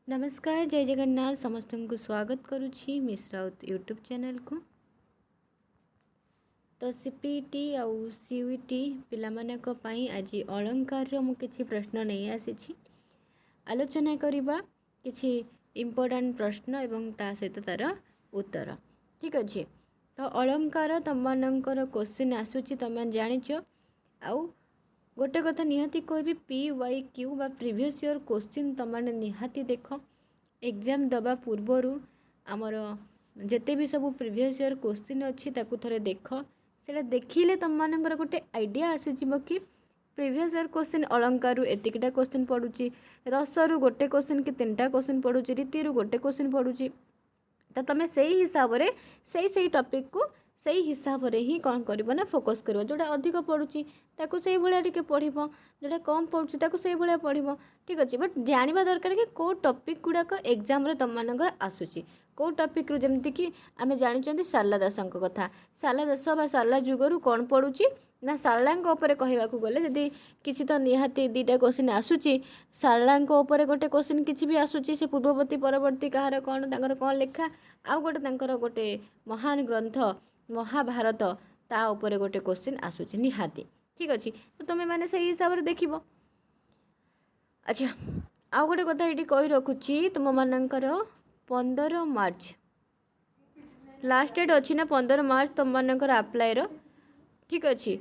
नमस्कार जय जगन्नाथ समस्त को स्वागत करुच्ची मिश्रा यूट्यूब चैनल को। तो सीपीटी आउ सीयूटी पिलामानक पई आज अलंकार रो मु किछि प्रश्न नहीं आसी आलोचना करिबा किछि इम्पोर्टेंट प्रश्न एवं ता सहित तार उत्तर। ठीक अच्छे। तो अलंकार तुम मानकर क्वेश्चन आसूची तुम जानिच आउ गोटे कथा निहाती कहबी PYQ बा प्रीवियस ईयर क्वेश्चन तुमने निहाती देख एग्जाम दबा पूर्वर आमर जिते भी सब प्रीवियस ईयर क्वेश्चन अच्छी ताकू थरे देख से देखिले तुम मानकर गोटे आइडिया आसीजिव कि प्रीवियस ईयर क्वेश्चन अलंकार एतिकटा क्वेश्चन पड़ुची रसरु गोटे क्वेश्चन कि 3टा क्वेश्चन पड़ुची रीति गोटे क्वेश्चन पड़ुची तो तुम से हिसाब से टॉपिक को सही हिसाब से ही कौन कर ना फोकस कर जोटा अधिक पड़ुची ताकू से भाया टे पढ़ जोटा कम पड़ुची ताकू से भाया पढ़। ठीक अच्छे बट जाना दरकार कि कौ टॉपिक गुड़ाक एग्जाम तुम मानकर आसूची कौ टॉपिक जमती कि आम जानी शारला दास कथा शारला दास बा शारला जुगरू कौन पड़ुची ना शारला कहवाक गले जदि किसी तो निहाती 2टा क्वेश्चन आसूची शारला गोटे क्वेश्चन किसी भी आसूची से पूर्ववर्ती परवर्ती कहार कौन कौन लेखा आउ गोटे गोटे महान ग्रंथ महाभारत ता उपरे गोटे क्वेश्चन आसूची निहाती। ठीक अच्छे तो तुम्हें मैंने से हिसाब से देख। अच्छा आउ गोटे कथा ये कही रखुची तुम मानकर 15 मार्च लास्ट डेट अच्छी ना 15 मार्च तुम मानकर अप्लाई रो। ठीक अच्छे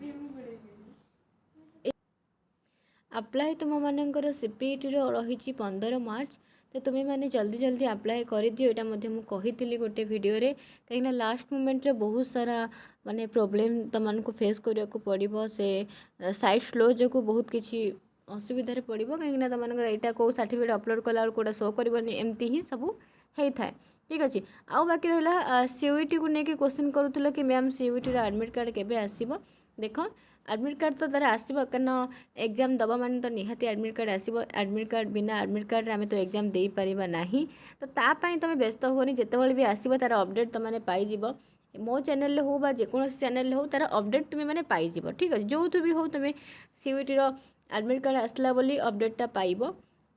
अप्लाई तुम मानकर सीपीटी रही 15 मार्च तो तुम्हें मैंने जल्दी जल्दी अप्लाई कर दियो। यहाँ कही गोटे वीडियो रे कहीं लास्ट मोमेंट रे बहुत सारा माने प्रॉब्लम तुमको फेस करने को पड़ो से साइट स्लो जो बहुत किसी असुविधा पड़ो कहीं तुम यहाँ कौ सर्टिफिकेट अपलोड कला कौटा शो करनी एमती ही सब होता है। ठीक अच्छे आउ बाकी रहा सीयूटी को लेकिन क्वेश्चन करूँ कि मैम सीयूटी एडमिट कार्ड केबे आसीबो। देख एडमिट कार्ड तो तार आसो कारण एग्जाम दबा मान तो निहाती एडमिट कार्ड आसो एडमिट कार्ड बिना एडमिट कार्ड आम तो एग्जाम दे पारिबा नाही तो तापाई तुम व्यस्त होनी जितेबाला भी आसो तार अपडेट तुमने पाइब मो चैनल हो बा जेकोसी चैनल हो तार अपडेट तुम्हें मैंने पाइब। ठीक अच्छे जो भी हो तुम सीयूटी एडमिट कार्ड आसला बोली अपडेटा पाइब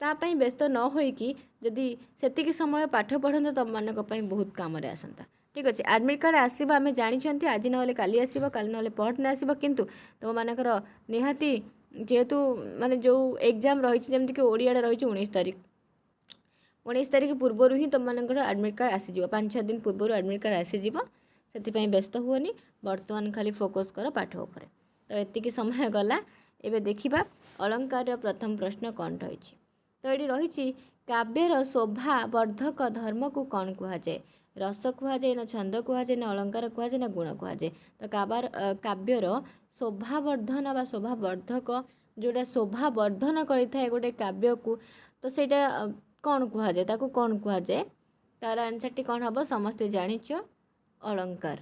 तापाई व्यस्त न होइकी जदि सेतिकी समय पाठ पढ़ते तुम मानक बहुत काम आसंता। ठीक अच्छे एडमिट कार्ड आसो आम जानते आज ना काली आसो काली ना पहरदिन आसो किंतु तुम मानकर निहाती जेहेतु माने जो एग्जाम रही जमीक ओडिया रही 19 तारीख पूर्वर ही तुम मानकर एडमिट कार्ड आसीज 5-6 दिन पूर्व एडमिट कार्ड आसीज से व्यस्त हुए बर्तमान खाली फोकस कर पाठ उपर। तो एतिकी समय गला एबे देखिबा अलंकार प्रथम प्रश्न कौन रही। तो ये रही काव्यर शोभा वर्धक धर्म को कौन कहुए रस कहुए ना छंद कहुए ना अलंकार कहुए ना गुण कहुए। तो काव्यर शोभावर्धन बा शोभावर्धक जोटा शोभावर्धन करें गोटे काव्य को तो सेटा कौन कहुए ताकू कौन कहुए तार आंसर टी कौन हम समस्ते जानिच अलंकार।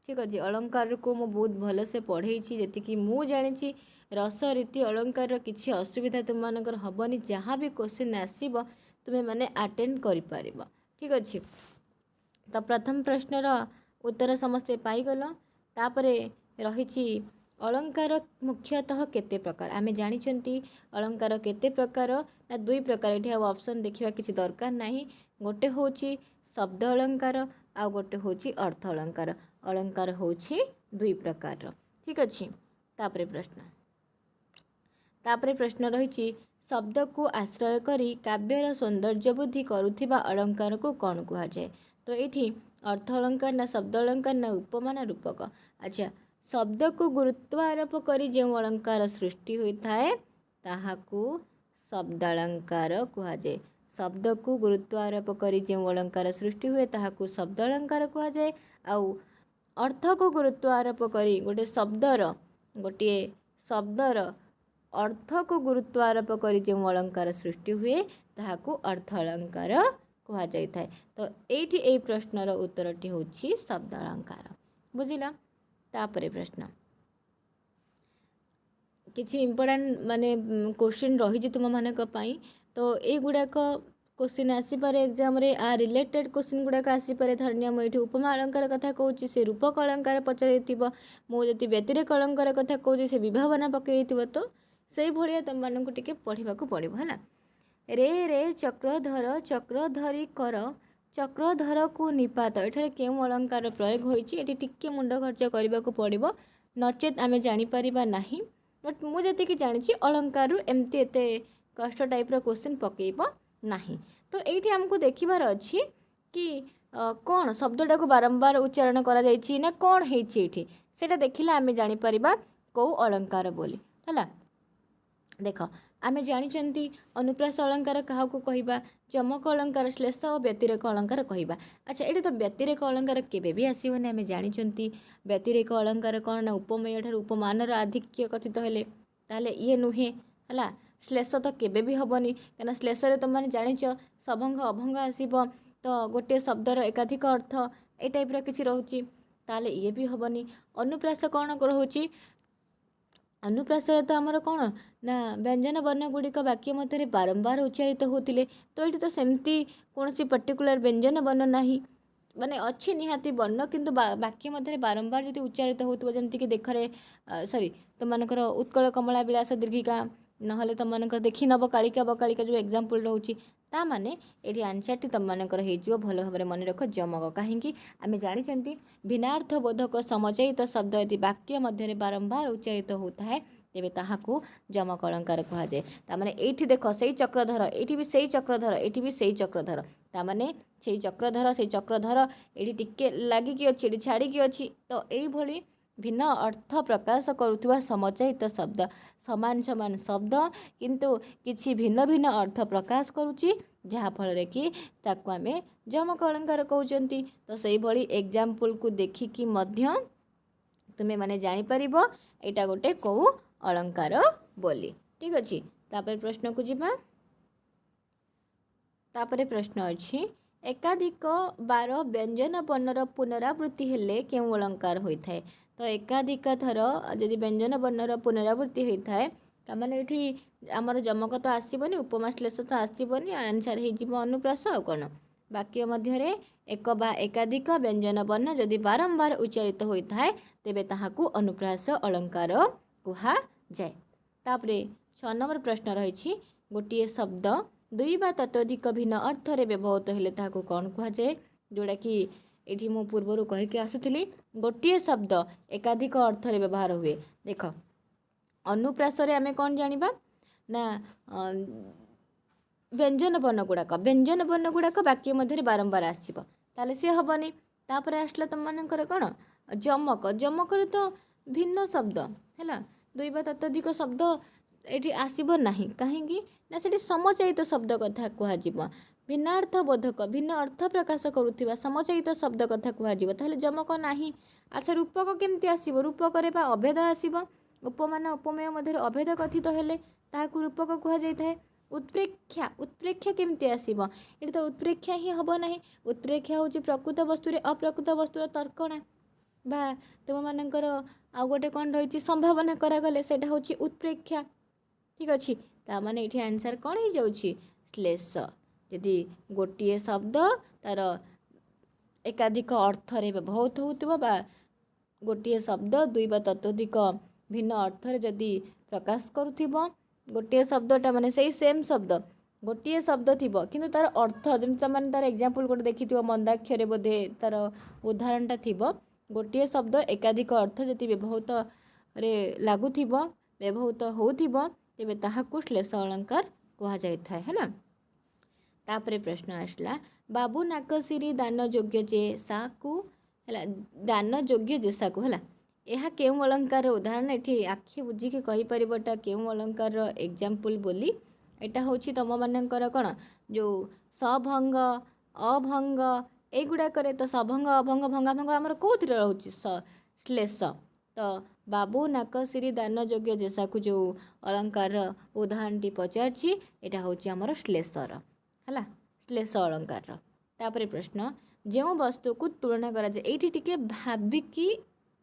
ठीक अच्छे अलंकार को मु बहुत भल से पढ़े जी मु जानी रस रीति अलंकार किसी असुविधा तुम मानकर हेनी जहाँ भी क्वेश्चन आसब तुम्हें मैंने अटेंड कर। ठीक अच्छे तो प्रथम प्रश्नर उत्तर समस्ते पाईगल तापर रही अलंकार मुख्यतः केते प्रकार आमे जानी अलंकार केते प्रकार ना 2 प्रकार ये ऑप्शन देखा किसी दरकार नहीं गोटे हूँ शब्द अलंकार आ गोटे हूँ अर्थ अलंकार अलंकार हूँ 2 प्रकार। ठीक अच्छे तापरे प्रश्न रही शब्द को आश्रय करी काव्यर सौंदर्य बुद्धि करुथिबा अलंकार को कौन कहुए। तो ये अर्थ अलंकार ना शब्द अलंकार ना उपमा ना रूपक। अच्छा शब्द को गुरुत्व आरोप करी जो अलंकार सृष्टि होता है ताहाकू शब्द अलंकार कहुए। शब्द को गुरुत्व आरोप करी जो अलंकार सृष्टि हुए ताहाकू शब्द अलंकार कहुए। आउ अर्थ को गुरुत्व आरोप करी गोटे शब्दर अर्थ को गुरुत्व आरोप करी जो अलंकार सृष्टि हुए ताहाकू अर्थ अलंकार कहुए। तो ये प्रश्नर उत्तरटी हूँ शब्द अलंकार बुझिला। तापरे प्रश्न किसी इम्पोर्टेंट माने क्वेश्चन रही तुम मानक तो ये गुड़ाक क्वेश्चन आसीपे एग्जाम रे आ रिलेटेड क्वेश्चन गुड़ाक आसीपे धरनिया मुझे उपमा अलंकार कथा कहूँ से रूपक अलंकार पचार मुझे व्यतिरेक अलंकार कथा कहूँ से विभावना पकई तो से भाया तुम मानक टिके पढ़ा पड़ो है। रे रे ଚକ୍ରଧର ଚକ୍ରଧରି କର ଚକ୍ରଧରକୁ ନିପାତ। ଏଠାରେ କେଉଁ ଅଳଙ୍କାର ପ୍ରୟୋଗ ହୋଇଛି? ଏଠି ଟିକେ ମୁଣ୍ଡ ଖର୍ଚ୍ଚ କରିବାକୁ ପଡ଼ିବ, ନଚେତ୍ ଆମେ ଜାଣିପାରିବା ନାହିଁ। ବଟ୍ ମୁଁ ଯେତିକି ଜାଣିଛି ଅଳଙ୍କାରରୁ ଏମିତି ଏତେ କଷ୍ଟ ଟାଇପ୍ର କ୍ୱେଶ୍ଚିନ୍ ପକେଇବ ନାହିଁ। ତ ଏଇଠି ଆମକୁ ଦେଖିବାର ଅଛି କି କ'ଣ ଶବ୍ଦଟାକୁ ବାରମ୍ବାର ଉଚ୍ଚାରଣ କରାଯାଇଛି ନା କ'ଣ ହେଇଛି ଏଇଠି, ସେଇଟା ଦେଖିଲେ ଆମେ ଜାଣିପାରିବା କେଉଁ ଅଳଙ୍କାର ବୋଲି। ହେଲା, ଦେଖ ଆମେ ଜାଣିଛନ୍ତି ଅନୁପ୍ରାସ ଅଳଙ୍କାର କାହାକୁ କହିବା? ଯମକ ଅଳଙ୍କାର, ଶ୍ଲେଷ ଓ ବ୍ୟତିରେକ ଅଳଙ୍କାର କହିବା। ଆଚ୍ଛା, ଏଠି ତ ବ୍ୟତିରେକ ଅଳଙ୍କାର କେବେ ବି ଆସିବନି। ଆମେ ଜାଣିଛନ୍ତି ବ୍ୟତିରେକ ଅଳଙ୍କାର କ'ଣ ନା ଉପମେୟ ଠାରୁ ଉପମାନର ଆଧିକ୍ୟ କଥିତ ହେଲେ, ତାହେଲେ ଇଏ ନୁହେଁ। ହେଲା, ଶ୍ଲେଷ ତ କେବେ ବି ହେବନି, କାହିଁକିନା ଶ୍ଲେଷରେ ତୁମମାନେ ଜାଣିଛ ସଭଙ୍ଗ ଅଭଙ୍ଗ ଆସିବ, ତ ଗୋଟିଏ ଶବ୍ଦର ଏକାଧିକ ଅର୍ଥ ଏଇ ଟାଇପ୍ର କିଛି ରହୁଛି, ତାହେଲେ ଇଏ ବି ହେବନି। ଅନୁପ୍ରାସ କ'ଣ ରହୁଛି? ଅନୁପ୍ରାସରେ ତ ଆମର କ'ଣ ନା ବ୍ୟଞ୍ଜନ ବର୍ଣ୍ଣ ଗୁଡ଼ିକ ବାକ୍ୟ ମଧ୍ୟରେ ବାରମ୍ବାର ଉଚ୍ଚାରିତ ହେଉଥିଲେ, ତ ଏଇଠି ତ ସେମିତି କୌଣସି ପର୍ଟିକୁଲାର ବ୍ୟଞ୍ଜନ ବର୍ଣ୍ଣ ନାହିଁ, ମାନେ ଅଛି ନିହାତି ବର୍ଣ୍ଣ, କିନ୍ତୁ ବାକ୍ୟ ମଧ୍ୟରେ ବାରମ୍ବାର ଯଦି ଉଚ୍ଚାରିତ ହେଉଥିବ, ଯେମିତିକି ଦେଖରେ ତୁମମାନଙ୍କର ଉତ୍କଳ କମଳା ବିଳାସ ଦୀର୍ଘିକା, ନହେଲେ ତୁମମାନଙ୍କର ଦେଖିନବ କାଳିକା ବକାଳିକା ଯେଉଁ ଏକ୍ଜାମ୍ପଲ୍ ରହୁଛି, ତା ମାନେ ଏଠି ଆନ୍ସର୍ଟି ତୁମମାନଙ୍କର ହେଇଯିବ। ଭଲ ଭାବରେ ମନେ ରଖ ଯମକ। କାହିଁକି? ଆମେ ଜାଣିଛନ୍ତି ଭିନ୍ନାର୍ଥ ବୋଧକ ସମଚୟିତ ଶବ୍ଦ ଯଦି ବାକ୍ୟ ମଧ୍ୟରେ ବାରମ୍ବାର ଉଚ୍ଚାରିତ ହେଉଥାଏ ତେବେ ତାହାକୁ ଯମକ ଅଳଙ୍କାର କୁହାଯାଏ। ତାମାନେ ଏଇଠି ଦେଖ ସେଇ ଚକ୍ରଧର, ଏଇଠି ବି ସେଇ ଚକ୍ରଧର, ଏଇଠି ବି ସେଇ ଚକ୍ରଧର, ତାମାନେ ସେଇ ଚକ୍ରଧର ଏଇଠି ଟିକେ ଲାଗିକି ଅଛି, ଏଠି ଛାଡ଼ିକି ଅଛି। ତ ଏଇଭଳି ଭିନ୍ନ ଅର୍ଥ ପ୍ରକାଶ କରୁଥିବା ସମଚୟିତ ଶବ୍ଦ, ସମାନ ସମାନ ଶବ୍ଦ କିନ୍ତୁ କିଛି ଭିନ୍ନ ଭିନ୍ନ ଅର୍ଥ ପ୍ରକାଶ କରୁଛି, ଯାହାଫଳରେ କି ତାକୁ ଆମେ ଯମକ ଅଳଙ୍କାର କହୁଛନ୍ତି। ତ ସେଇଭଳି ଏକ୍ଜାମ୍ପଲ୍କୁ ଦେଖିକି ମଧ୍ୟ ତୁମେ ମାନେ ଜାଣିପାରିବ ଏଇଟା ଗୋଟେ କେଉଁ ଅଳଙ୍କାର ବୋଲି। ଠିକ୍ ଅଛି, ତାପରେ ପ୍ରଶ୍ନକୁ ଯିବା। ତାପରେ ପ୍ରଶ୍ନ ଅଛି ଏକାଧିକ ବାର ବ୍ୟଞ୍ଜନ ବର୍ଣ୍ଣର ପୁନରାବୃତ୍ତି ହେଲେ କେଉଁ ଅଳଙ୍କାର ହୋଇଥାଏ? ତ ଏକାଧିକ ଥର ଯଦି ବ୍ୟଞ୍ଜନ ବର୍ଣ୍ଣର ପୁନରାବୃତ୍ତି ହୋଇଥାଏ ତାମାନେ ଏଠି ଆମର ଯମକ ତ ଆସିବନି, ଉପମା ଶ୍ଲେଷ ତ ଆସିବନି, ଆନ୍ସର୍ ହେଇଯିବ ଅନୁପ୍ରାସ। ଆଉ କ'ଣ? ବାକ୍ୟ ମଧ୍ୟରେ ଏକ ବା ଏକାଧିକ ବ୍ୟଞ୍ଜନ ବର୍ଣ୍ଣ ଯଦି ବାରମ୍ବାର ଉଚ୍ଚାରିତ ହୋଇଥାଏ ତେବେ ତାହାକୁ ଅନୁପ୍ରାସ ଅଳଙ୍କାର କୁହାଯାଏ। ତାପରେ 6 ନମ୍ବର ପ୍ରଶ୍ନ ରହିଛି ଗୋଟିଏ ଶବ୍ଦ ଦୁଇ ବା ତତୋଧିକ ଭିନ୍ନ ଅର୍ଥରେ ବ୍ୟବହୃତ ହେଲେ ତାହାକୁ କ'ଣ କୁହାଯାଏ? ଯେଉଁଟାକି ଏଠି ମୁଁ ପୂର୍ବରୁ କହିକି ଆସୁଥିଲି, ଗୋଟିଏ ଶବ୍ଦ ଏକାଧିକ ଅର୍ଥରେ ବ୍ୟବହାର ହୁଏ। ଦେଖ ଅନୁପ୍ରାସରେ ଆମେ କ'ଣ ଜାଣିବା ନା ବ୍ୟଞ୍ଜନ ବର୍ଣ୍ଣ ଗୁଡ଼ାକ ବାକ୍ୟ ମଧ୍ୟରେ ବାରମ୍ବାର ଆସିବ, ତାହେଲେ ସିଏ ହେବନି। ତାପରେ ଆସିଲା ତୁମମାନଙ୍କର କ'ଣ ଯମକରେ ତ ଭିନ୍ନ ଶବ୍ଦ, ହେଲା, ଦୁଇ ବା ତତୋଧିକ ଶବ୍ଦ ଏଠି ଆସିବ ନାହିଁ। କାହିଁକି ନା ସେଠି ସମଚୟିତ ଶବ୍ଦ କଥା କୁହାଯିବ, ଭିନ୍ନାର୍ଥ ବୋଧକ ଭିନ୍ନ ଅର୍ଥ ପ୍ରକାଶ କରୁଥିବା ସମଚୟିତ ଶବ୍ଦ କଥା କୁହାଯିବ, ତାହେଲେ ଯମକ ନାହିଁ। ଆଚ୍ଛା, ରୂପକ କେମିତି ଆସିବ? ରୂପକରେ ବା ଅଭେଦ ଆସିବ। ଉପମାନ ଉପମେୟ ମଧ୍ୟରେ ଅଭେଦ କଥିତ ହେଲେ ତାହାକୁ ରୂପକ କୁହାଯାଇଥାଏ। ଉତ୍ପ୍ରେକ୍ଷା କେମିତି ଆସିବ? ଏଠି ତ ଉତ୍ପ୍ରେକ୍ଷା ହିଁ ହେବ ନାହିଁ। ଉତ୍ପ୍ରେକ୍ଷା ହେଉଛି ପ୍ରକୃତ ବସ୍ତୁରେ ଅପ୍ରକୃତ ବସ୍ତୁର ତର୍କଣା, ବା ତୁମମାନଙ୍କର ଆଉ ଗୋଟେ କ'ଣ ରହିଛି ସମ୍ଭାବନା କରାଗଲେ ସେଇଟା ହେଉଛି ଉତ୍ପ୍ରେକ୍ଷା। ଠିକ୍ ଅଛି, ତାମାନେ ଏଠି ଆନ୍ସର୍ କ'ଣ ହେଇଯାଉଛି? ଶ୍ଲେଷ। ଯଦି ଗୋଟିଏ ଶବ୍ଦ ତାର ଏକାଧିକ ଅର୍ଥରେ ବ୍ୟବହୃତ ହେଉଥିବ ବା ଗୋଟିଏ ଶବ୍ଦ ଦୁଇ ବା ତତୋଧିକ ଭିନ୍ନ ଅର୍ଥରେ ଯଦି ପ୍ରକାଶ କରୁଥିବ, ଗୋଟିଏ ଶବ୍ଦଟା ମାନେ ସେଇ ସେମ୍ ଶବ୍ଦ ଗୋଟିଏ ଶବ୍ଦ ଥିବ କିନ୍ତୁ ତାର ଅର୍ଥ, ଯେମିତି ତୁମମାନେ ତାର ଏକ୍ଜାମ୍ପଲ୍ ଗୋଟେ ଦେଖିଥିବ ମନ୍ଦାକ୍ଷରେ ବୋଧେ ତାର ଉଦାହରଣଟା ଥିବ, ଗୋଟିଏ ଶବ୍ଦ ଏକାଧିକ ଅର୍ଥ ଯଦି ବ୍ୟବହୃତ ହେଉଥିବ ତେବେ ତାହାକୁ ଶ୍ଲେଷ ଅଳଙ୍କାର କୁହାଯାଇଥାଏ। ହେଲା, ତାପରେ ପ୍ରଶ୍ନ ଆସିଲା ବାବୁ ନାକସିରି ଦାନ ଯୋଗ୍ୟ ଯେ ସାକୁ, ହେଲା, ଦାନ ଯୋଗ୍ୟ ଯେ ସାକୁ, ହେଲା, ଏହା କେଉଁ ଅଳଙ୍କାର ଉଦାହରଣ? ଏଠି ଆଖି ବୁଝିକି କହିପାରିବ ଏଟା କେଉଁ ଅଳଙ୍କାରର ଏକ୍ଜାମ୍ପଲ୍ ବୋଲି। ଏଇଟା ହେଉଛି ତୁମମାନଙ୍କର କ'ଣ ଯେଉଁ ସଭଙ୍ଗ ଅଭଙ୍ଗ ଏଇଗୁଡ଼ାକରେ, ତ ସଭଙ୍ଗ ଅଭଙ୍ଗ ଭଙ୍ଗାଭଙ୍ଗ ଆମର କେଉଁଥିରେ ରହୁଛି? ଶ୍ଲେଷ। ତ ବାବୁ ନାକସିରି ଦାନ ଯୋଗ୍ୟ ଯେସାକୁ ଯେଉଁ ଅଳଙ୍କାରର ଉଦାହରଣଟି ପଚାରିଛି ଏଇଟା ହେଉଛି ଆମର ଶ୍ଲେଷର, ହେଲା, ଶ୍ଲେଷ ଅଳଙ୍କାରର। ତାପରେ ପ୍ରଶ୍ନ ଯେଉଁ ବସ୍ତୁକୁ ତୁଳନା କରାଯାଏ, ଏଇଠି ଟିକେ ଭାବିକି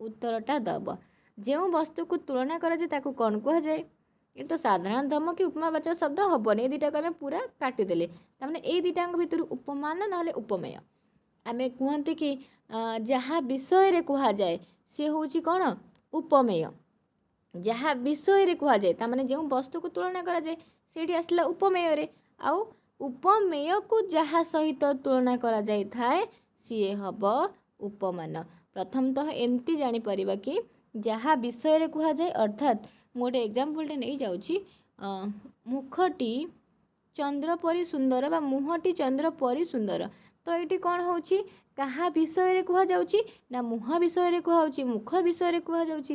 ଉତ୍ତରଟା ଦେବ। ଯେଉଁ ବସ୍ତୁକୁ ତୁଳନା କରାଯାଏ ତାକୁ କ'ଣ କୁହାଯାଏ? ଏଠି ତ ସାଧାରଣ ଧର୍ମ କି ଉପମାବାଚକ ଶବ୍ଦ ହେବନି, ଏ ଦୁଇଟାକୁ ଆମେ ପୁରା କାଟିଦେଲେ। ତାମାନେ ଏଇ ଦୁଇଟାଙ୍କ ଭିତରୁ ଉପମାନ ନହେଲେ ଉପମେୟ। ଆମେ କୁହନ୍ତି କି ଯାହା ବିଷୟରେ କୁହାଯାଏ ସିଏ ହେଉଛି କ'ଣ? ଉପମେୟ। ଯାହା ବିଷୟରେ କୁହାଯାଏ, ତାମାନେ ଯେଉଁ ବସ୍ତୁକୁ ତୁଳନା କରାଯାଏ ସେଇଠି ଆସିଲା ଉପମେୟରେ। ଆଉ ଉପମେୟକୁ ଯାହା ସହିତ ତୁଳନା କରାଯାଇଥାଏ ସିଏ ହେବ ଉପମାନ। ପ୍ରଥମତଃ ଏମିତି ଜାଣିପାରିବା କି ଯାହା ବିଷୟରେ କୁହାଯାଏ, ଅର୍ଥାତ୍ ମୁଁ ଗୋଟେ ଏକ୍ଜାମ୍ପଲ୍ଟେ ନେଇଯାଉଛି। ମୁଖଟି ଚନ୍ଦ୍ର ପରି ସୁନ୍ଦର ବା ମୁହଁଟି ଚନ୍ଦ୍ର ପରି ସୁନ୍ଦର। ତ ଏଇଠି କ'ଣ ହେଉଛି, କାହା ବିଷୟରେ କୁହାଯାଉଛି ନା ମୁହଁ ବିଷୟରେ କୁହାଯାଉଛି, ମୁଖ ବିଷୟରେ କୁହାଯାଉଛି।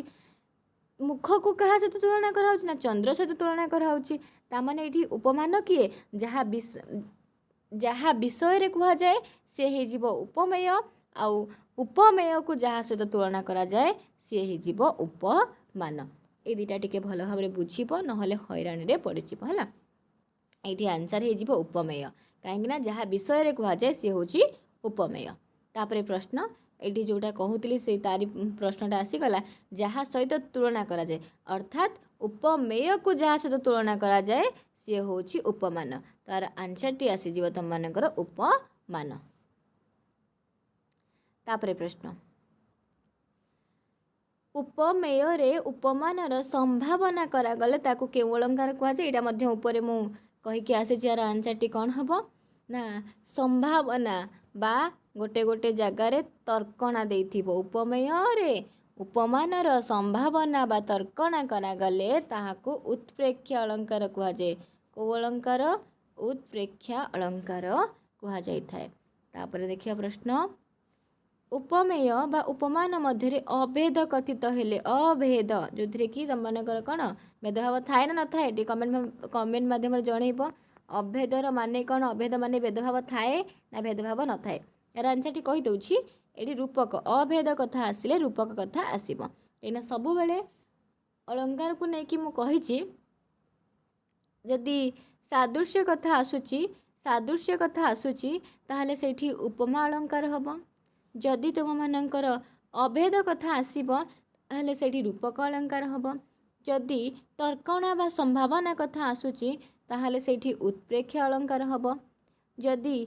ମୁଖକୁ କାହା ସହିତ ତୁଳନା କରାହେଉଛି ନା ଚନ୍ଦ୍ର ସହିତ ତୁଳନା କରାହେଉଛି। ତାମାନେ ଏଇଠି ଉପମାନ କିଏ, ଯାହା ବିଷୟରେ କୁହାଯାଏ ସେ ହେଇଯିବ ଉପମେୟ, ଆଉ ଉପମେୟକୁ ଯାହା ସହିତ ତୁଳନା କରାଯାଏ ସିଏ ହେଇଯିବ ଉପମାନ। এই ଦୁଇଟା ଟିକେ ଭଲ ଭାବରେ ବୁଝିବ, ନହେଲେ ହଇରାଣରେ ପଡ଼ିଯିବ ହେଲା। ଏଇଠି ଆନ୍ସର୍ ହେଇଯିବ ଉପମେୟ, କାହିଁକିନା ଯାହା ବିଷୟରେ କୁହାଯାଏ ସିଏ ହେଉଛି ଉପମେୟ। ତାପରେ ପ୍ରଶ୍ନ ଏଇଠି ଯେଉଁଟା କହୁଥିଲି ସେଇ ତାରି ପ୍ରଶ୍ନଟା ଆସିଗଲା, ଯାହା ସହିତ ତୁଳନା କରାଯାଏ, ଅର୍ଥାତ୍ ଉପମେୟକୁ ଯାହା ସହିତ ତୁଳନା କରାଯାଏ ସିଏ ହେଉଛି ଉପମାନ। ତାର ଆନ୍ସର୍ଟି ଆସିଯିବ ତୁମମାନଙ୍କର ଉପମାନ। ତାପରେ ପ୍ରଶ୍ନ, ଉପମେୟରେ ଉପମାନର ସମ୍ଭାବନା କରାଗଲେ ତାକୁ କେଉଁ ଅଳଙ୍କାର କୁହାଯାଏ? ଏଇଟା ମଧ୍ୟ ଉପରେ ମୁଁ କହିକି ଆସିଛି। ଆର ଆନ୍ସର୍ଟି କ'ଣ ହେବ ନା ସମ୍ଭାବନା ବା ଗୋଟେ ଗୋଟେ ଜାଗାରେ ତର୍କଣା ଦେଇଥିବ। ଉପମେୟରେ ଉପମାନର ସମ୍ଭାବନା ବା ତର୍କଣା କରାଗଲେ ତାହାକୁ ଉତ୍ପ୍ରେକ୍ଷା ଅଳଙ୍କାର କୁହାଯାଏ। କେଉଁ ଅଳଙ୍କାର? ଉତ୍ପ୍ରେକ୍ଷା ଅଳଙ୍କାର କୁହାଯାଇଥାଏ। ତାପରେ ଦେଖିବା ପ୍ରଶ୍ନ, ଉପମେୟ ବା ଉପମାନ ମଧ୍ୟରେ ଅଭେଦ କଥିତ ହେଲେ, ଅଭେଦ ଯେଉଁଥିରେ କି ତୁମମାନଙ୍କର କ'ଣ ଭେଦଭାବ ଥାଏ ନା ନଥାଏ, ଟିକେ କମେଣ୍ଟ ମାଧ୍ୟମରେ ଜଣେଇବ। ଅଭେଦର ମାନେ କ'ଣ? ଅଭେଦ ମାନେ ଭେଦଭାବ ଥାଏ ନା ଭେଦଭାବ ନଥାଏ? ଏହାର ଆନ୍ସର୍ଟି କହିଦେଉଛି। ଏଠି ରୂପକ, ଅଭେଦ କଥା ଆସିଲେ ରୂପକ କଥା ଆସିବ। ଏଇନା ସବୁବେଳେ ଅଳଙ୍କାରକୁ ନେଇକି ମୁଁ କହିଛି, ଯଦି ସାଦୃଶ୍ୟ କଥା ଆସୁଛି ତାହେଲେ ସେଇଠି ଉପମା ଅଳଙ୍କାର ହେବ। ଯଦି ତୁମମାନଙ୍କର ଅଭେଦ କଥା ଆସିବ ତାହେଲେ ସେଇଠି ରୂପକ ଅଳଙ୍କାର ହେବ। ଯଦି ତର୍କଣା ବା ସମ୍ଭାବନା କଥା ଆସୁଛି ତାହେଲେ ସେଇଠି ଉତ୍ପ୍ରେକ୍ଷା ଅଳଙ୍କାର ହେବ। ଯଦି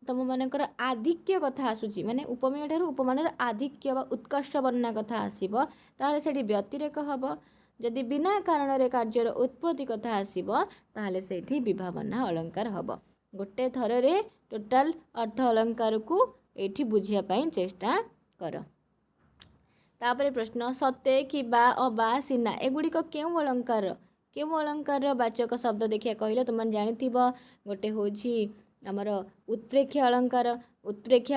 ତୁମମାନଙ୍କର ଆଧିକ୍ୟ କଥା ଆସୁଛି, ମାନେ ଉପମେୟ ଠାରୁ ଉପମାନର ଆଧିକ୍ୟ ବା ଉତ୍କର୍ଷ ବର୍ଣ୍ଣନା କଥା ଆସିବ ତାହେଲେ ସେଇଠି ବ୍ୟତିରେକ ହେବ। ଯଦି ବିନା କାରଣରେ କାର୍ଯ୍ୟର ଉତ୍ପତ୍ତି କଥା ଆସିବ ତାହେଲେ ସେଇଠି ବିଭାବନା ଅଳଙ୍କାର ହେବ। ଗୋଟେ ଥରରେ ଟୋଟାଲ ଅର୍ଥ ଅଳଙ୍କାରକୁ ଏଇଠି ବୁଝିବା ପାଇଁ ଚେଷ୍ଟା କର। ତାପରେ ପ୍ରଶ୍ନ, ସତେ କିମ୍ବା ଅବା ସିନା ଏଗୁଡ଼ିକ କେଉଁ ଅଳଙ୍କାରର ବାଚକ ଶବ୍ଦ ଦେଖିବା କହିଲେ? ତୁମମାନେ ଜାଣିଥିବ, ଗୋଟେ ହେଉଛି ଆମର ଉତ୍ପ୍ରେକ୍ଷା ଅଳଙ୍କାର। ଉତ୍ପ୍ରେକ୍ଷା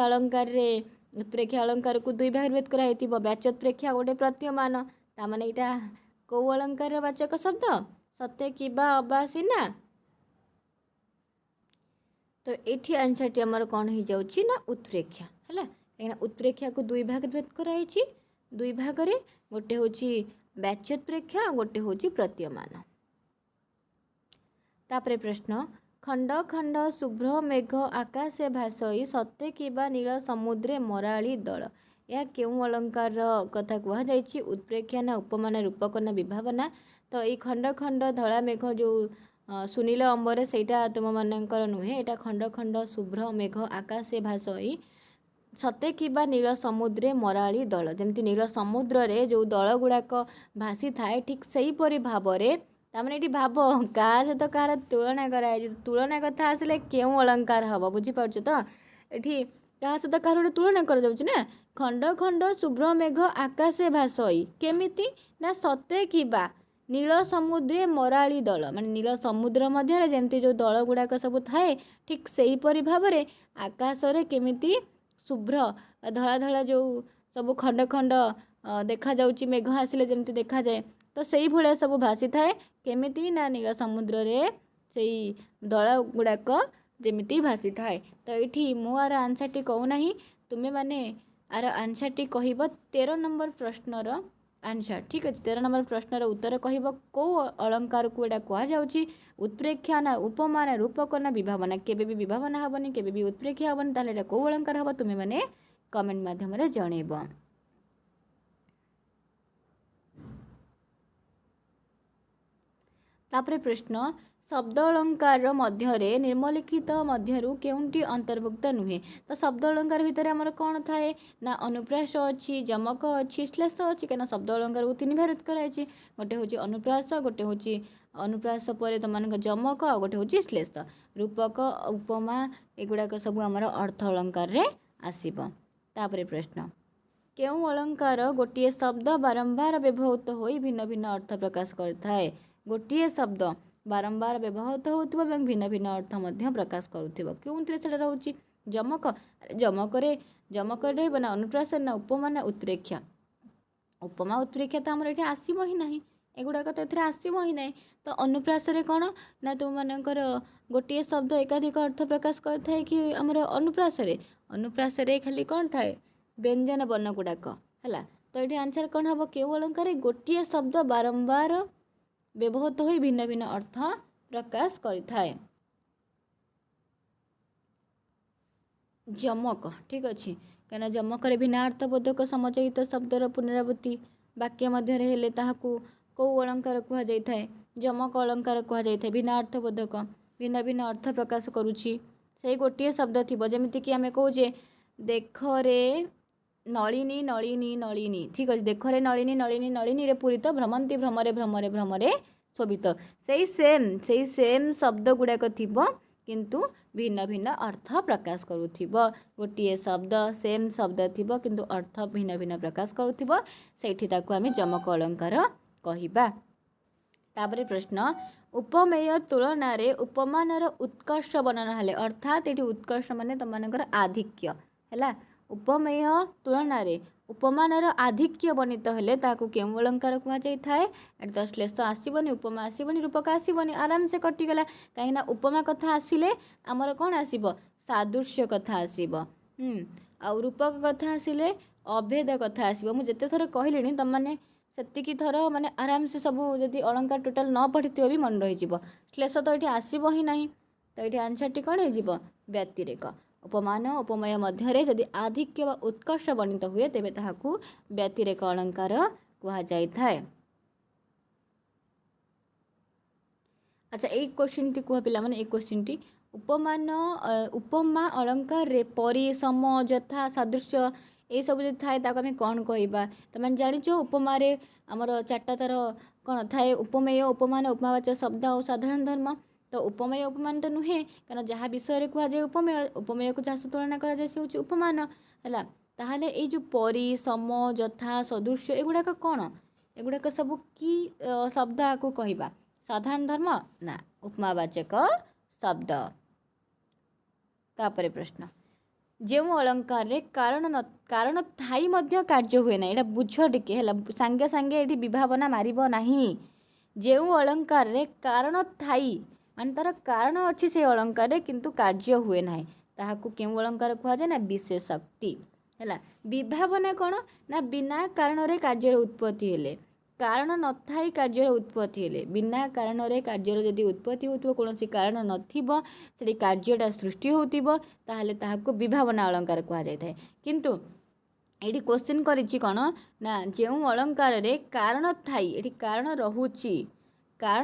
ଅଳଙ୍କାରକୁ ଦୁଇ ଭାଗରେ ଭେଦ କରାଯାଇଥିବ, ବାଚ୍ୟୋତ୍ପ୍ରେକ୍ଷା ଗୋଟେ ପ୍ରତୀୟମାନ। ତାମାନେ ଏଇଟା କେଉଁ ଅଳଙ୍କାରର ବାଚକ ଶବ୍ଦ? ସତେ କିମ୍ବା ଅବା ସିନା। ତ ଏଇଠି ଆନ୍ସର୍ଟି ଆମର କ'ଣ ହେଇଯାଉଛି ନା ଉତ୍ପ୍ରେକ୍ଷା ହେଲା। କାହିଁକିନା ଉତ୍ପ୍ରେକ୍ଷାକୁ ଦୁଇ ଭାଗରେ ଭେଦ କରାଯାଇଛି, ଦୁଇ ଭାଗରେ ଗୋଟେ ହେଉଛି ବାଚ୍ୟୋତ୍ପ୍ରେକ୍ଷା ଆଉ ଗୋଟେ ହେଉଛି ପ୍ରତୀୟମାନ। ତାପରେ ପ୍ରଶ୍ନ, ଖଣ୍ଡ ଖଣ୍ଡ ଶୁଭ୍ର ମେଘ ଆକାଶେ ଭାସଇ ସତେ କିମ୍ବା ନୀଳ ସମୁଦ୍ରେ ମରାଳି ଦଳ। ଏହା କେଉଁ ଅଳଙ୍କାରର କଥା କୁହାଯାଇଛି? ଉତ୍ପ୍ରେକ୍ଷା ନା ଉପମାନ, ରୂପକ ନା ବିଭାବନା? ତ ଏଇ ଖଣ୍ଡ ଖଣ୍ଡ ଧଳା ମେଘ ଯେଉଁ ସୁନୀଳ ଅମ୍ବରେ, ସେଇଟା ତୁମମାନଙ୍କର ନୁହେଁ। ଏଇଟା ଖଣ୍ଡ ଖଣ୍ଡ ଶୁଭ୍ର ମେଘ ଆକାଶେ ଭାସଇ ସତେ କିମ୍ବା ନୀଳ ସମୁଦ୍ରେ ମରାଳି ଦଳ। ଯେମିତି ନୀଳ ସମୁଦ୍ରରେ ଯେଉଁ ଦଳ ଗୁଡ଼ାକ ଭାସିଥାଏ, ଠିକ୍ ସେହିପରି ଭାବରେ, ତାମାନେ ଏଠି ଭାବ କାହା ସହିତ କାହାର ତୁଳନା କରାଯାଇଛି। ତୁଳନା କଥା ଆସିଲେ କେଉଁ ଅଳଙ୍କାର ହେବ, ବୁଝିପାରୁଛ ତ? ଏଠି କାହା ସହିତ କାହାର ଗୋଟେ ତୁଳନା କରାଯାଉଛି ନା। ଖଣ୍ଡ ଖଣ୍ଡ ଶୁଭ୍ର ମେଘ ଆକାଶେ ଭାସଇ, କେମିତି ନା ସତେ କିମ୍ବା ନୀଳ ସମୁଦ୍ରେ ମରାଳି ଦଳ, ମାନେ ନୀଳ ସମୁଦ୍ର ମଧ୍ୟରେ ଯେମିତି ଯେଉଁ ଦଳ ଗୁଡ଼ାକ ସବୁ ଥାଏ, ଠିକ୍ ସେହିପରି ଭାବରେ ଆକାଶରେ କେମିତି ଶୁଭ୍ର ଧଳା ଧଳା ଯେଉଁ ସବୁ ଖଣ୍ଡ ଖଣ୍ଡ ଦେଖାଯାଉଛି, ମେଘ ଆସିଲେ ଯେମିତି ଦେଖାଯାଏ, ତ ସେଇଭଳିଆ ସବୁ ଭାସିଥାଏ। କେମିତି ନା ନୀଳ ସମୁଦ୍ରରେ ସେଇ ଦଳ ଗୁଡ଼ାକ ଯେମିତି ଭାସିଥାଏ। ତ ଏଇଠି ମୁଁ ଆର ଆନ୍ସର୍ଟି କହୁନାହିଁ, ତୁମେମାନେ ଆର ଆନ୍ସର୍ଟି କହିବ 13 ନମ୍ବର ପ୍ରଶ୍ନର ଆନ୍ସର୍। ଠିକ୍ ଅଛି, 13 ନମ୍ବର ପ୍ରଶ୍ନର ଉତ୍ତର କହିବ। କେଉଁ ଅଳଙ୍କାରକୁ ଏଇଟା କୁହାଯାଉଛି? ଉତ୍ପ୍ରେକ୍ଷା ନା ଉପମା ନା ରୂପକ ନା ବିଭାବନା? କେବେ ବି ବିଭାବନା ହେବନି, କେବେ ବି ଉତ୍ପ୍ରେକ୍ଷା ହେବନି। ତାହେଲେ ଏଇଟା କେଉଁ ଅଳଙ୍କାର ହେବ ତୁମେମାନେ କମେଣ୍ଟ ମାଧ୍ୟମରେ ଜଣେଇବ। ତାପରେ ପ୍ରଶ୍ନ, ଶବ୍ଦ ଅଳଙ୍କାର ମଧ୍ୟରେ ନିମ୍ନଲିଖିତ ମଧ୍ୟରୁ କେଉଁଟି ଅନ୍ତର୍ଭୁକ୍ତ ନୁହେଁ? ତ ଶବ୍ଦ ଅଳଙ୍କାର ଭିତରେ ଆମର କ'ଣ ଥାଏ ନା ଅନୁପ୍ରାସ ଅଛି, ଯମକ ଅଛି, ଶ୍ଲେଷ ଅଛି। କାହିଁକିନା ଶବ୍ଦ ଅଳଙ୍କାରକୁ ତିନି ଭାଗ କରାଯାଇଛି। ଗୋଟେ ହେଉଛି ଅନୁପ୍ରାସ, ଗୋଟେ ହେଉଛି अनुप्रास पर तुम जमक आ गोटे हूँ श्लेष रूपक उपमा एगुड़ाक सब आमर अर्थ अलंकार रे आसीबो। तापरे प्रश्न केउं अलंकार गोटे शब्द बारंबार व्यवहृत होई भिन्न भिन्न अर्थ प्रकाश करथाए। गोटे शब्द बारंबार व्यवहृत होउथिबो एवं भिन्न भिन्न अर्थ मध्य प्रकाश करुथिबो केउंथिरे सेटा रहउची जमक जमक रहइबो ना अनुप्रास ना उपमा ना उत्प्रेक्षा। उपमा उत्प्रेक्षा तो आमर एठी आसीबो ही नाही एगुड़ाक तो एथिरे आसीबो ही नाही। तो अनुप्रास रे कोन ना तुम मानकर गोटे शब्द एकाधिक अर्थ प्रकाश करथाए कि आमर अनुप्रास रे खाली कोन थाए व्यंजन वर्ण गुड़ाक है। तो ये आंसर कौन हम केउ अलंकार गोटे शब्द बारंबार व्यवहृत हो भिन्न भिन्न अर्थ प्रकाश करिथाए। जमक ठीक अच्छे कहीं जमक भिन्नार्थबोधक समचयित शब्दर पुनरावृत्ति वाक्य मध्य हेले ताहाकू कौ अलंकार कह जाए जमक अलंकार कह जाए भिन्नार्थबोधक भिन्न भिन्न अर्थ प्रकाश करुच्ची से गोटे शब्द थी जमीक आम कहे देखरे नलिनी नलिनी नलिनी ठीक अच्छे देखरे नलिनी नलिनी नलिनी रे पूरित भ्रमंती भ्रमरे भ्रमरे भ्रमरे शोभित से सेम शब्द गुड़ाक थी किंतु भिन्न भिन्न अर्थ प्रकाश करुथिबो गोटे शब्द सेम शब्द थिबो किंतु अर्थ भिन्न भिन्न प्रकाश करुथिबो सेठी ताकू आमे जमक अलंकार कहिबा। तापरे प्रश्न उपमेय तुलना रे उपमानर उत्कर्ष वर्णना हेले अर्थात एठी उत्कर्ष माने तमनकर आधिक्य हैला उपमेय तुलना रे उपमानर आधिक्य वर्णित हेले ताकू केउ अलंकार कह जाय थाए एट द श्लेष तो आसीबनी उपमा आसीबनी रूपक आसीबनी आराम से कटिगला कहीं ना उपमा कथा आसिले आमर कौन आसीबो सादृश्य कथा आसीबो आ रूपक कथा आसिले अभेद कथा आसीबो। मु जते थर कहलिनी तम माने सेतिकी थर माने आराम से सब जदि अलंकार टोटल न पढ़िथियो भी मन रहि जिवो श्लेष तो एठी आसीबो ही नाही। तो एठी आंसर टी कोन हे जिवो व्यतिरेक उपमान उपमेय मध्य जदि आधिक्य व उत्कर्ष वर्णित हुए तेबे ताहाकू व्यतिरेक अलंकार कहा जाय थाए। अच्छा एक क्वेश्चन टी कह पिला माने एक क्वेश्चन टी उपमान उपमा अलंकार रे परि सम यथा सादृश्य ए सब जे थाए ताको हम कोन कहबा तमे जानिचो उपमा रे हमर चारटा तर कोन थाए उपमेय उपमान उपमावाचक शब्द और साधारण धर्म। तो उपमेय उपमान तो नुहे कारण जहाँ विषय कह जाए उपमेय को जहाँ तुलना करा जाए से उपमान है ताहले ए जो परि सम यथा सदृश्य एगुड़ाक कौन एगुड़ाक सब कि शब्द आपको कहबा साधारण धर्म ना उपमावाचक शब्द। तापरे प्रश्न जो अलंकार रे कारण थाई मध्य कार्य हुए ना एटा बुझ टिके है सांगे सांगे ये विभावना मारिब नाही। जो अलंकार रे कारण थाई मान तार कारण अच्छी से अलंकार किंतु कार्य हुए ना ताहाकू केउ अलंकार कह जाए ना विशेषोक्ति है। विभावना कौन ना बिना कारण रे कार्यर उत्पत्ति हेले कारण न थाई कार्यर उत्पत्ति हेले बिना कारण रे कार्यर जदि उत्पत्ति होतिबो कोनोसी कारण नथिबो सेठी कार्यटा सृष्टि होतिबो ताहले ताहाकू विभावना अलंकार कह जाय थाए। किंतु एठी क्वेश्चन करिछि कोन ना जेउ अलंकार रे कारण थाई एठी कारण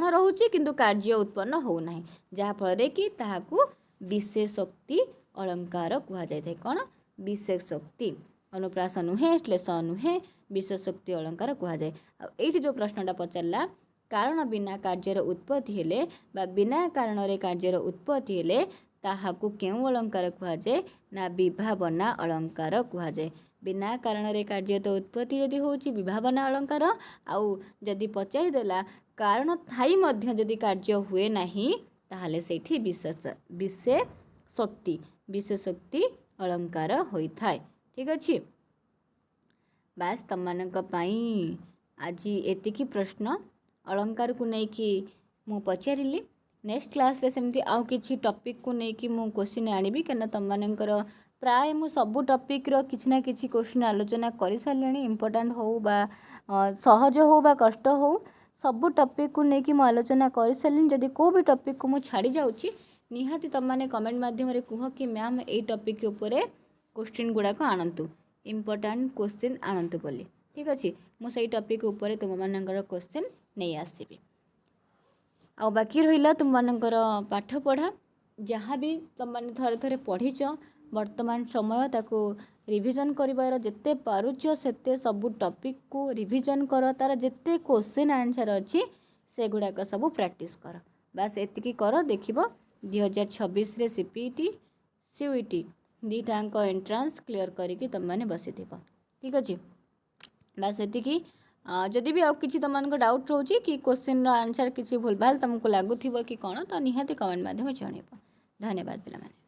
रहुची किंतु कार्य उत्पन्न हो नाही जहाँ फल कि ताहाकू विशेषोक्ति अलंकार कह जाए कौन विशेषोक्ति अनुप्रास नुहे श्लेष नुहे विशेषोक्ति अलंकार कह जाए। ये जो प्रश्नटा पचारा कारण बिना कार्यर उत्पत्ति हेले बा बिना कारण रे कार्यर उत्पत्ति हेले ताहाकू केउ अलंकार कह जाए ना विभावना अलंकार कह जाए। बिना कारण रे कार्य तो उत्पत्ति यदि होची विभावना अलंकार आउ जदि पचारि देला कारण थाई मध्य जदि कार्य हुए नहीं ताहले सेठी विशेषोक्ति अलंकार होई थाए। ठीक अच्छे बास तम मानक पई आज एतिकी प्रश्न अलंकार को लेकिन मु पचारिली नेक्स्ट क्लास रे सेमती आउ किछि टॉपिक को लेकिन मु क्वेश्चन आनिबी कना तम मानकर प्राय मु सब टॉपिक रो किछि ना किछि क्वेश्चन आलोचना करि सारलेनी इंपोर्टेंट हो बा सहज हो बा कष्ट हो सब टॉपिक को लेकिन मु आलोचना कर सारे जदि को भी टॉपिक को मु छाड़ी जाउची निहाती तुम मैंने कमेंट माध्यम कह कि मैम ए टॉपिक के ऊपर क्वेश्चन गुड़ाक आणतु इंपोर्टेंट क्वेश्चन आणतु बोली। ठीक अच्छे मुझे टॉपिक ऊपर तुम मानकर क्वेश्चन नहीं आसबि आ बाकी रहा तुम मानकर पाठ पढ़ा जहाँ भी तुम मैंने थरे थरे पढ़ीच वर्तमान समय ताको रिविजन करिवार जेते पारुच सेते सब टॉपिक को रिविजन कर तार जेते क्वेश्चन आंसर अच्छी सेगुड़ाक सब प्रैक्टिस कर बास एतिकी कर देखिब 2026 सीपीटी सीयूईटी दुईटाक एंट्रांस क्लियर करके तुम मैंने बसी ठीक अच्छे बास एतिकी जदि भी आउ किसी तुम डाउट रोचे कि क्वेश्चन आंसर किसी भूल भाल तुमको लगुव कि कौन तो निहाती कमेंट माध्यम जनइब धन्यवाद पिलामाने।